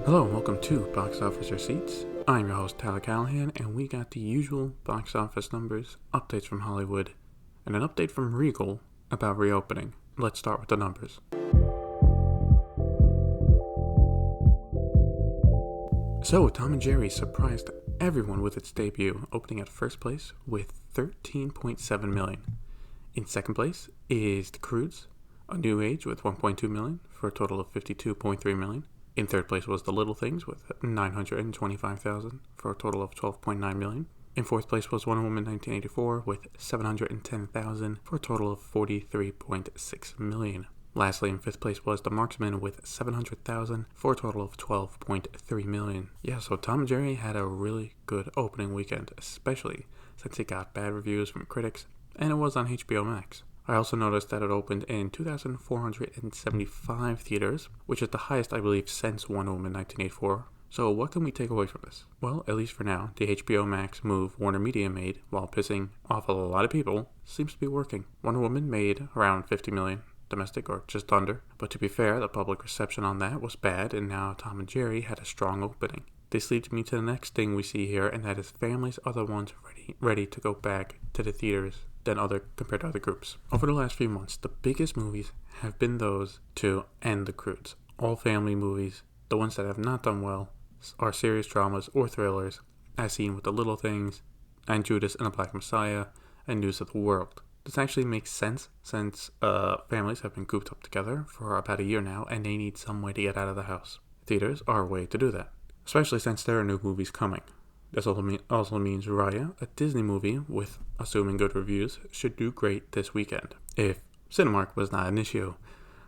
Hello and welcome to Box Office Receipts. I'm your host Tyler Callahan, and we got the usual box office numbers, updates from Hollywood, and an update from Regal about reopening. Let's start with the numbers. So, Tom and Jerry surprised everyone with its debut, opening at first place with $13.7 million. In second place is The Croods, A New Age with $1.2 million for a total of $52.3 million. In third place was The Little Things with $925,000 for a total of $12.9 million. In fourth place was Wonder Woman 1984 with $710,000 for a total of $43.6 million. Lastly, in fifth place was The Marksman with $700,000 for a total of $12.3 million. Yeah, so Tom and Jerry had a really good opening weekend, especially since it got bad reviews from critics and it was on HBO Max. I also noticed that it opened in 2,475 theaters, which is the highest, I believe, since Wonder Woman 1984. So what can we take away from this? Well, at least for now, the HBO Max move Warner Media made while pissing off a lot of people seems to be working. Wonder Woman made around $50 million domestic, or just under. But to be fair, the public reception on that was bad, and now Tom and Jerry had a strong opening. This leads me to the next thing we see here, and that is families are the ones ready to go back to the theaters compared to other groups. Over the last few months, the biggest movies have been those two and The Croods. All family movies, the ones that have not done well, are serious dramas or thrillers, as seen with The Little Things, and Judas and the Black Messiah, and News of the World. This actually makes sense since families have been cooped up together for about a year now, and they need some way to get out of the house. Theaters are a way to do that, especially since there are new movies coming. This also means Raya, a Disney movie with, assuming good reviews, should do great this weekend, if Cinemark was not an issue.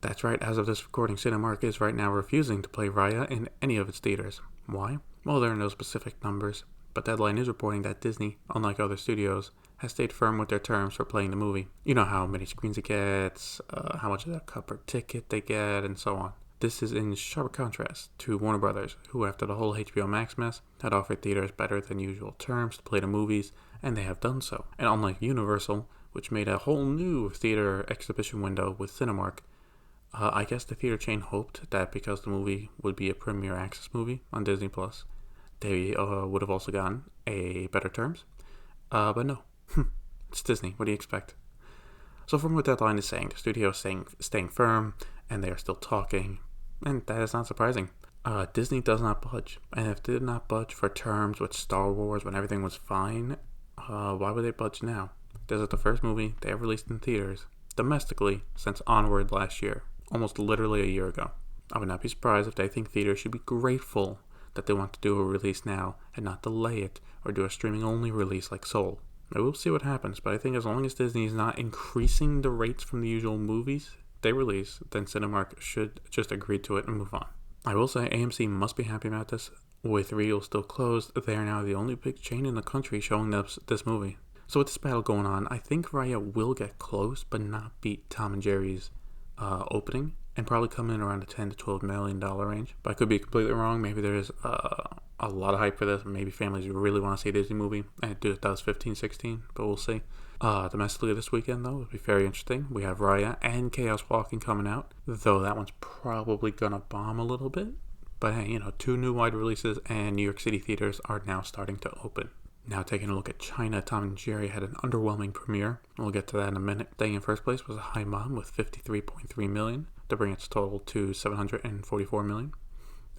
That's right, as of this recording, Cinemark is right now refusing to play Raya in any of its theaters. Why? Well, there are no specific numbers, but Deadline is reporting that Disney, unlike other studios, has stayed firm with their terms for playing the movie. You know how many screens it gets, how much of that cut per ticket they get, and so on. This is in sharp contrast to Warner Brothers, who after the whole HBO Max mess had offered theaters better than usual terms to play the movies, and they have done so. And unlike Universal, which made a whole new theater exhibition window with Cinemark, I guess the theater chain hoped that because the movie would be a premiere access movie on Disney+, they would have also gotten a better terms. But no, it's Disney. What do you expect? So from what Deadline is saying, the studio is staying firm, and they are still talking. And that is not surprising. Disney does not budge. And if they did not budge for terms with Star Wars when everything was fine, why would they budge now? This is the first movie they ever released in theaters, domestically, since Onward last year. Almost literally a year ago. I would not be surprised if they think theaters should be grateful that they want to do a release now and not delay it or do a streaming-only release like Soul. We'll see what happens, but I think as long as Disney is not increasing the rates from the usual movies they release, then Cinemark should just agree to it and move on. I will say AMC must be happy about this. With Regal still closed, they are now the only big chain in the country showing this movie. So with this battle going on, I think Raya will get close, but not beat Tom and Jerry's opening, and probably come in around the $10 to $12 million range. But I could be completely wrong. Maybe there's a lot of hype for this. Maybe families really want to see a Disney movie, and it does 15-16, but we'll see. Domestically this weekend, though, it'll be very interesting. We have Raya and Chaos Walking coming out, though that one's probably gonna bomb a little bit. But hey, two new wide releases, and New York City theaters are now starting to open. Now taking a look at China, Tom and Jerry had an underwhelming premiere. We'll get to that in a minute. Staying in first place was Hi Mom with $53.3 million to bring its total to $744 million.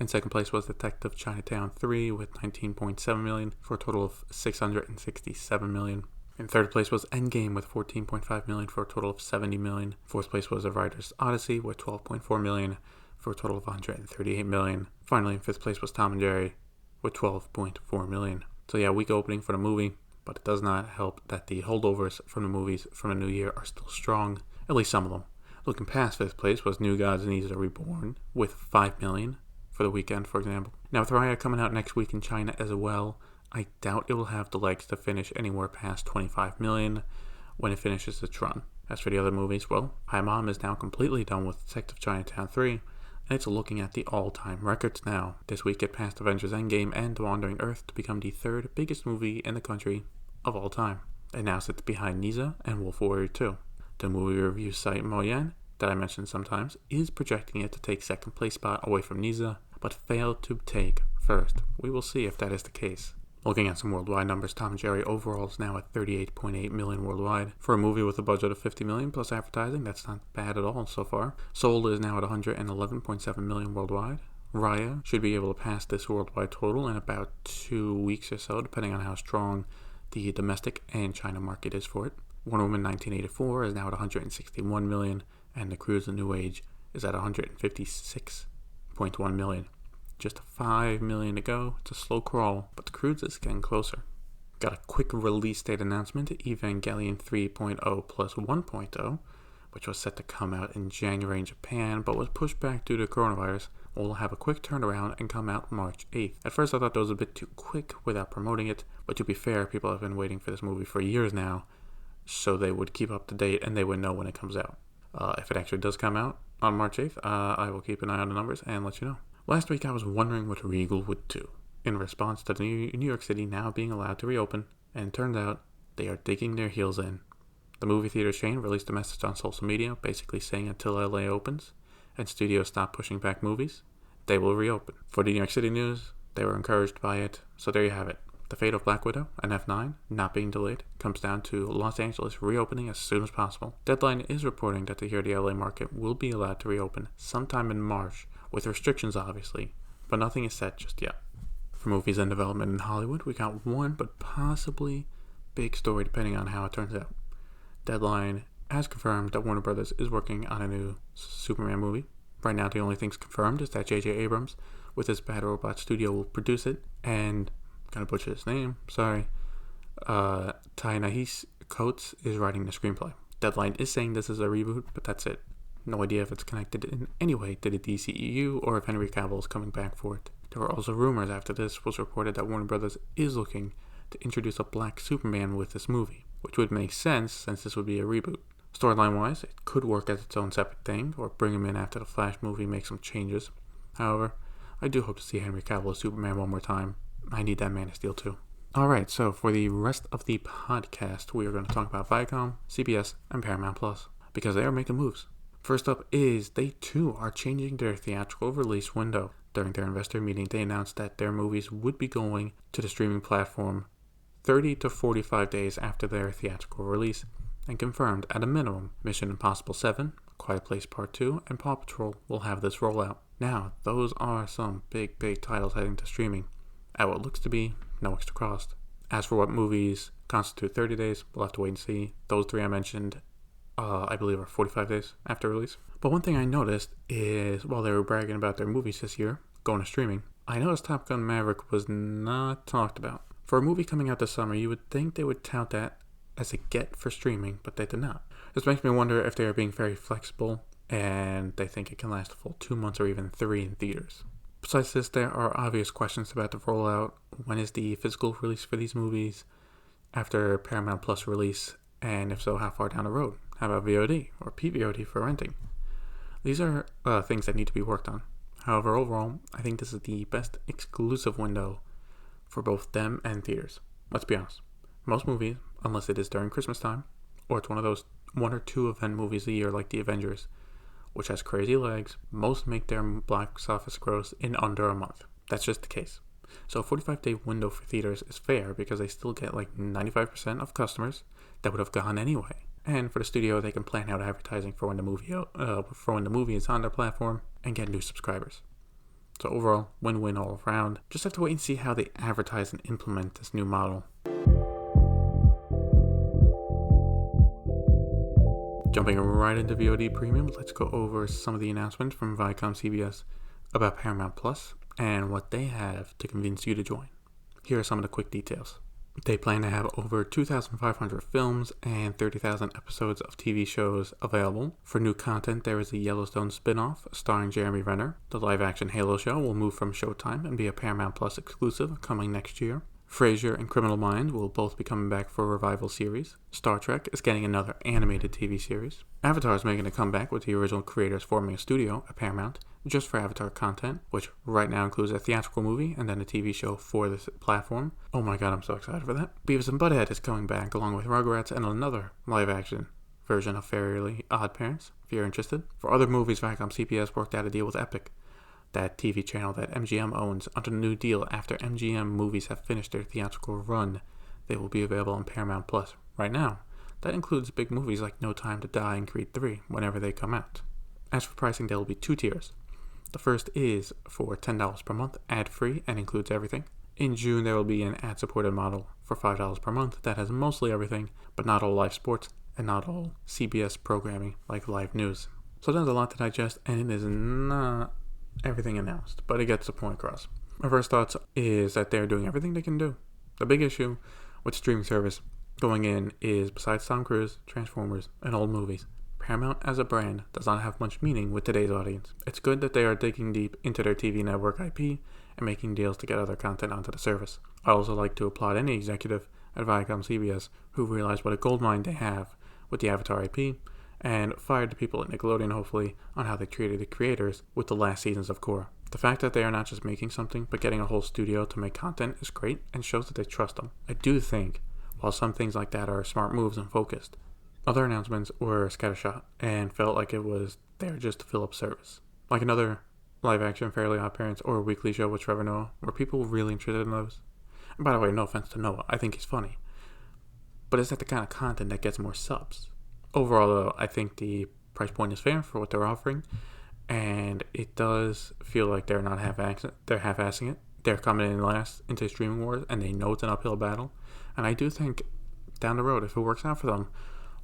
In second place was Detective Chinatown 3 with $19.7 million for a total of $667 million. In third place was Endgame with $14.5 million for a total of $70 million. Fourth place was A Writer's Odyssey with $12.4 million for a total of $138 million. Finally, in fifth place was Tom and Jerry with $12.4 million. So yeah, weak opening for the movie, but it does not help that the holdovers from the movies from the new year are still strong, at least some of them. Looking past fifth place was New Gods and Needs Are Reborn with $5 million for the weekend, for example. Now with Raya coming out next week in China as well, I doubt it will have the legs to finish anywhere past $25 million when it finishes its run. As for the other movies, well, Hi Mom is now completely done with Detective Chinatown 3, and it's looking at the all-time records now. This week it passed Avengers Endgame and The Wandering Earth to become the third biggest movie in the country of all time. It now sits behind Niza and Wolf Warrior 2. The movie review site Moyen that I mentioned sometimes, is projecting it to take second place spot away from Niza, but failed to take first. We will see if that is the case. Looking at some worldwide numbers, Tom & Jerry overall is now at 38.8 million worldwide. For a movie with a budget of 50 million plus advertising, that's not bad at all so far. Soul is now at 111.7 million worldwide. Raya should be able to pass this worldwide total in about 2 weeks or so, depending on how strong the domestic and China market is for it. Wonder Woman 1984 is now at 161 million, and The Croods: A New Age is at 156.1 million. Just 5 million to go. It's a slow crawl, but The Croods is getting closer. Got a quick release date announcement: Evangelion 3.0 plus 1.0, which was set to come out in January in Japan, but was pushed back due to coronavirus, will have a quick turnaround and come out March 8th. At first I thought that was a bit too quick without promoting it, but to be fair, people have been waiting for this movie for years now, so they would keep up to date and they would know when it comes out. If it actually does come out on March 8th, I will keep an eye on the numbers and let you know. Last week I was wondering what Regal would do in response to New York City now being allowed to reopen, and it turns out they are digging their heels in. The movie theater chain released a message on social media basically saying until LA opens and studios stop pushing back movies, they will reopen. For the New York City news, they were encouraged by it, so there you have it. The fate of Black Widow and F9 not being delayed comes down to Los Angeles reopening as soon as possible. Deadline is reporting that the LA market will be allowed to reopen sometime in March, with restrictions obviously, but nothing is set just yet. For movies in development in Hollywood, we got one but possibly big story depending on how it turns out. Deadline has confirmed that Warner Brothers is working on a new Superman movie. Right now the only things confirmed is that J.J. Abrams with his Bad Robot studio will produce it, and I'm gonna butcher his name, sorry. Ta-Nehisi Coates is writing the screenplay. Deadline is saying this is a reboot, but that's it. No idea if it's connected in any way to the DCEU or if Henry Cavill is coming back for it. There were also rumors after this was reported that Warner Brothers is looking to introduce a black Superman with this movie, which would make sense since this would be a reboot. Storyline-wise, it could work as its own separate thing, or bring him in after the Flash movie makes some changes. However, I do hope to see Henry Cavill as Superman one more time. I need that Man of Steel too. Alright, so for the rest of the podcast, we are going to talk about Viacom, CBS, and Paramount Plus, because they are making moves. First up is they too are changing their theatrical release window. During their investor meeting, they announced that their movies would be going to the streaming platform 30 to 45 days after their theatrical release, and confirmed at a minimum Mission Impossible 7, Quiet Place Part 2, and Paw Patrol will have this rollout. Now, those are some big titles heading to streaming at what looks to be no extra cost. As for what movies constitute 30 days, we'll have to wait and see. Those three I mentioned, I believe, are 45 days after release. But one thing I noticed is, while they were bragging about their movies this year going to streaming, I noticed Top Gun Maverick was not talked about. For a movie coming out this summer, you would think they would tout that as a get for streaming, but they did not. This makes me wonder if they are being very flexible and they think it can last a full 2 months or even 3 in theaters. Besides this, there are obvious questions about the rollout. When is the physical release for these movies after Paramount Plus release? And if so, how far down the road? How about VOD or PVOD for renting? These are things that need to be worked on. However, overall, I think this is the best exclusive window for both them and theaters. Let's be honest. Most movies, unless it is during Christmas time, or it's one of those 1 or 2 event movies a year like The Avengers, which has crazy legs, most make their box office gross in under a month. That's just the case. So a 45-day window for theaters is fair because they still get like 95% of customers that would have gone anyway. And for the studio, they can plan out advertising for when the movie is on their platform and get new subscribers. So overall, win-win all around. Just have to wait and see how they advertise and implement this new model. Jumping right into VOD Premium, let's go over some of the announcements from ViacomCBS about Paramount Plus and what they have to convince you to join. Here are some of the quick details. They plan to have over 2,500 films and 30,000 episodes of TV shows available. For new content, there is a Yellowstone spin-off starring Jeremy Renner. The live-action Halo show will move from Showtime and be a Paramount Plus exclusive coming next year. Frasier and Criminal Minds will both be coming back for a revival series. Star Trek is getting another animated TV series. Avatar is making a comeback with the original creators forming a studio at Paramount just for Avatar content, which right now includes a theatrical movie and then a TV show for this platform. Oh my god, I'm so excited for that. Beavis and Butthead is coming back along with Rugrats and another live-action version of Fairly Odd Parents, if you're interested. For other movies, ViacomCBS worked out a deal with Epic, that TV channel that MGM owns. Under the new deal, after MGM movies have finished their theatrical run, they will be available on Paramount Plus. Right now, that includes big movies like No Time to Die and Creed 3, whenever they come out. As for pricing, there will be 2 tiers. The first is for $10 per month, ad-free, and includes everything. In June, there will be an ad-supported model for $5 per month that has mostly everything, but not all live sports and not all CBS programming like live news. So there's a lot to digest, and it is not everything announced, but it gets the point across. My first thoughts is that they're doing everything they can do. The big issue with streaming service going in is, besides Tom Cruise, Transformers, and old movies, Paramount as a brand does not have much meaning with today's audience. It's good that they are digging deep into their TV network IP and making deals to get other content onto the service. I also like to applaud any executive at ViacomCBS who realized what a goldmine they have with the Avatar IP and fired the people at Nickelodeon, hopefully, on how they treated the creators with the last seasons of Korra. The fact that they are not just making something, but getting a whole studio to make content is great and shows that they trust them. I do think, while some things like that are smart moves and focused, other announcements were scattershot and felt like it was there just to fill up service. Like another live-action Fairly Odd Parents or a weekly show with Trevor Noah. Were people really interested in those? And by the way, no offense to Noah, I think he's funny. But is that the kind of content that gets more subs? Overall, though, I think the price point is fair for what they're offering, and it does feel like they're not half-assing it. They're coming in last into streaming wars, and they know it's an uphill battle. And I do think down the road, if it works out for them,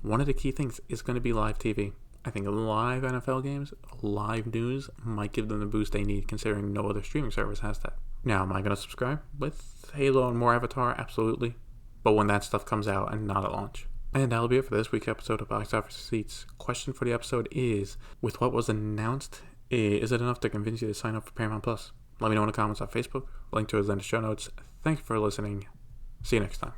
one of the key things is going to be live TV. I think live NFL games, live news might give them the boost they need, considering no other streaming service has that. Now, am I going to subscribe with Halo and more Avatar? Absolutely. But when that stuff comes out and not at launch. And that'll be it for this week's episode of Box Office Receipts. Question for the episode is, with what was announced, is it enough to convince you to sign up for Paramount Plus? Let me know in the comments on Facebook. Link to it is in the show notes. Thank you for listening. See you next time.